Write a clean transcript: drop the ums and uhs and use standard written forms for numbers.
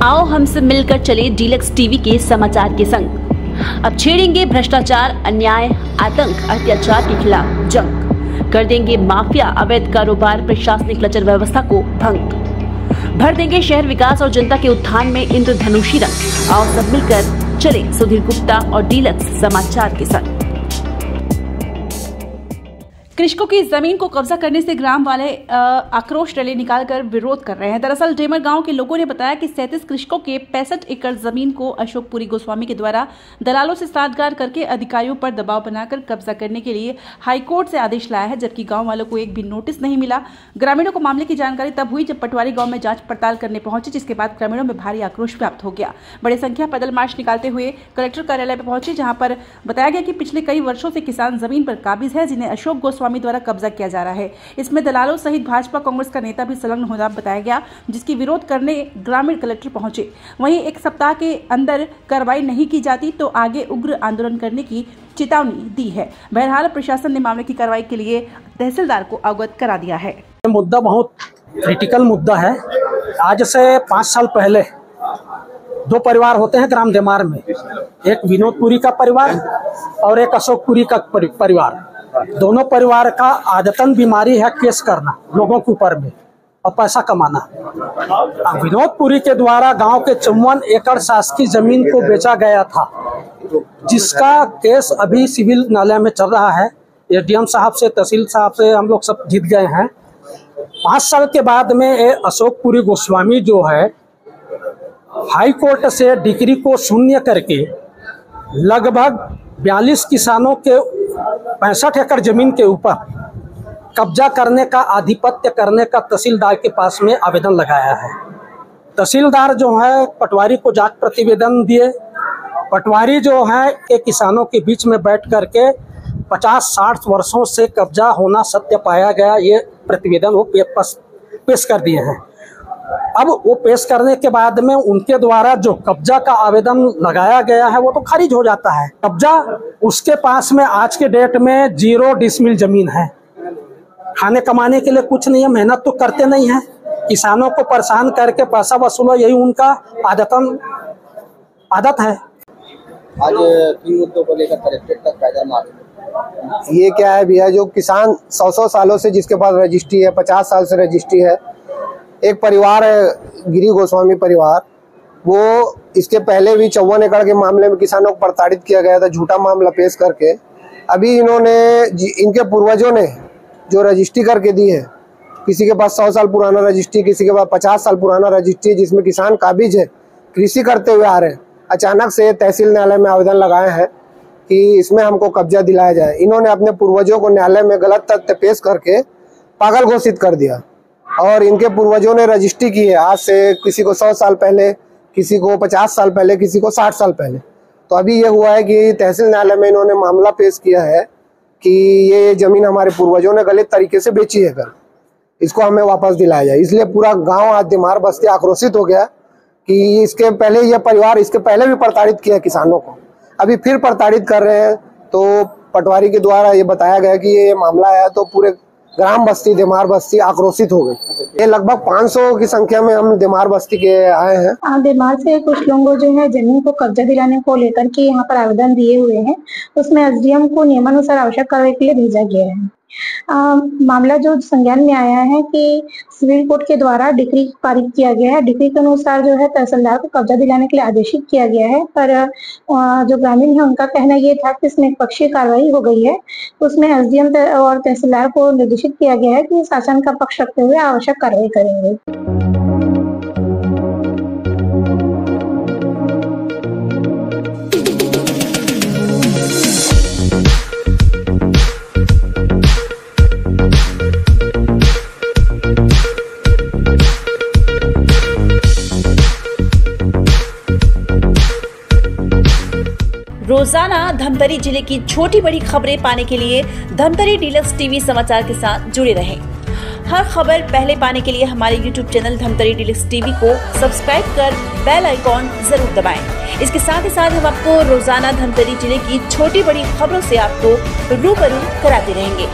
आओ हमसे मिलकर चले डीलक्स टीवी के समाचार के संग। अब छेड़ेंगे भ्रष्टाचार, अन्याय, आतंक, अत्याचार के खिलाफ जंग। कर देंगे माफिया, अवैध कारोबार, प्रशासनिक लचर व्यवस्था को भंग। भर देंगे शहर विकास और जनता के उत्थान में इंद्रधनुषी रंग। आओ सब मिलकर चले सुधीर गुप्ता और डीलक्स समाचार के संग। कृषकों की जमीन को कब्जा करने से ग्राम वाले आक्रोश रैली निकालकर विरोध कर रहे हैं। दरअसल डेमर गांव के लोगों ने बताया कि 37 कृषकों के 65 एकड़ जमीन को अशोकपुरी गोस्वामी के द्वारा दलालों से साठगांठ करके अधिकारियों पर दबाव बनाकर कब्जा करने के लिए हाईकोर्ट से आदेश लाया है, जबकि गांव वालों को एक भी नोटिस नहीं मिला। ग्रामीणों को मामले की जानकारी तब हुई जब पटवारी गाँव में जाँच पड़ताल करने पहुंचे, जिसके बाद ग्रामीणों में भारी आक्रोश व्याप्त हो गया। बड़ी संख्या पैदल मार्च निकालते हुए कलेक्टर कार्यालय पर पहुंचे, जहाँ पर बताया गया कि पिछले कई वर्षों से किसान जमीन पर काबिज है, जिन्हें अशोक गोस्वामी द्वारा कब्जा किया जा रहा है। इसमें दलालों सहित भाजपा कांग्रेस का नेता भी संलग्न होना बताया गया, जिसकी विरोध करने ग्रामीण कलेक्टर पहुंचे। वहीं एक सप्ताह के अंदर कार्रवाई नहीं की जाती तो आगे उग्र आंदोलन करने की चेतावनी दी है। बहरहाल प्रशासन ने मामले की कार्रवाई के लिए तहसीलदार को अवगत करा दिया है। मुद्दा बहुत क्रिटिकल मुद्दा है। आज से 5 साल पहले 2 परिवार होते हैं ग्राम देमार में, एक विनोदपुरी का परिवार और एक अशोकपुरी का परिवार। दोनों परिवार का आदतन बीमारी है केस करना लोगों के ऊपर में और पैसा कमाना। विनोदपुरी के द्वारा गांव के 54 एकड़ शासकीय जमीन को बेचा गया था, जिसका केस अभी सिविल न्यायालय में चल रहा है। एडीएम साहब से, तहसील साहब से हम लोग सब जीत गए हैं। 5 साल के बाद में अशोकपुरी गोस्वामी जो है हाई कोर्ट से डिग्री को शून्य करके लगभग 42 किसानों के 65 एकड़ जमीन के ऊपर कब्जा करने का, आधिपत्य करने का तहसीलदार के पास में आवेदन लगाया है। तहसीलदार जो है पटवारी को जांच प्रतिवेदन दिए। पटवारी जो है के किसानों के बीच में बैठ करके 50-60 वर्षों से कब्जा होना सत्य पाया गया, ये प्रतिवेदन वो पेश कर दिए हैं। अब वो पेश करने के बाद में उनके द्वारा जो कब्जा का आवेदन लगाया गया है वो तो खारिज हो जाता है। कब्जा उसके पास में आज के डेट में 0 डिसमिल जमीन है। खाने कमाने के लिए कुछ नहीं है, मेहनत तो करते नहीं है, किसानों को परेशान करके पैसा वसूलो, यही उनका आदत है। आज किन मुद्दों को लेकर कलेक्ट्रेट तक पैदल मार्च? ये क्या है भैया, जो किसान 100 सालों से जिसके पास रजिस्ट्री है, 50 साल से रजिस्ट्री है, एक परिवार है गिरी गोस्वामी परिवार, वो इसके पहले भी 54 एकड़ के मामले में किसानों को प्रताड़ित किया गया था, झूठा मामला पेश करके। अभी इनके पूर्वजों ने जो रजिस्ट्री करके दी है, किसी के पास 100 साल पुराना रजिस्ट्री, किसी के पास 50 साल पुराना रजिस्ट्री, जिसमें किसान काबिज है, कृषि करते हुए आ रहे हैं। अचानक से तहसील न्यायालय में आवेदन लगाए हैं कि इसमें हमको कब्जा दिलाया जाए। इन्होंने अपने पूर्वजों को न्यायालय में गलत तथ्य पेश करके पागल घोषित कर दिया और इनके पूर्वजों ने रजिस्ट्री की है आज से किसी को 100 साल पहले, किसी को 50 साल पहले, किसी को 60 साल पहले। तो अभी ये हुआ है कि तहसील न्यायालय में इन्होंने मामला पेश किया है कि ये जमीन हमारे पूर्वजों ने गलत तरीके से बेची है, कर इसको हमें वापस दिलाया जाए। इसलिए पूरा गांव आज देमार बस्ती आक्रोशित हो गया कि इसके पहले यह परिवार इसके पहले भी प्रताड़ित किया किसानों को, अभी फिर प्रताड़ित कर रहे हैं। तो पटवारी के द्वारा ये बताया गया कि ये मामला है, तो पूरे ग्राम बस्ती देमार बस्ती आक्रोशित हो गई। ये लगभग 500 की संख्या में हम देमार बस्ती के आए हैं। देमार से कुछ लोगों जो है जमीन को कब्जा दिलाने को लेकर के यहाँ पर आवेदन दिए हुए हैं, उसमें एसडीएम को नियमानुसार आवश्यक कार्रवाई के लिए भेजा गया है। मामला जो संज्ञान में आया है कि सिविल कोर्ट के द्वारा डिक्री पारित किया गया है। डिक्री के अनुसार जो है तहसीलदार को कब्जा दिलाने के लिए आदेशित किया गया है, पर जो ग्रामीण है उनका कहना ये था कि इसमें एक पक्षीय कार्रवाई हो गई है। उसमें एसडीएम और तहसीलदार को निर्देशित किया गया है कि शासन का पक्ष रखते हुए आवश्यक कार्रवाई करेंगे। रोजाना धमतरी जिले की छोटी बड़ी खबरें पाने के लिए धमतरी डीलक्स टीवी समाचार के साथ जुड़े रहें। हर खबर पहले पाने के लिए हमारे YouTube channel Dhamtari deluxe TV को सब्सक्राइब कर बेल आइकॉन जरूर दबाएं। इसके साथ ही साथ हम आपको रोजाना धमतरी जिले की छोटी बड़ी खबरों से आपको रूबरू कराते रहेंगे।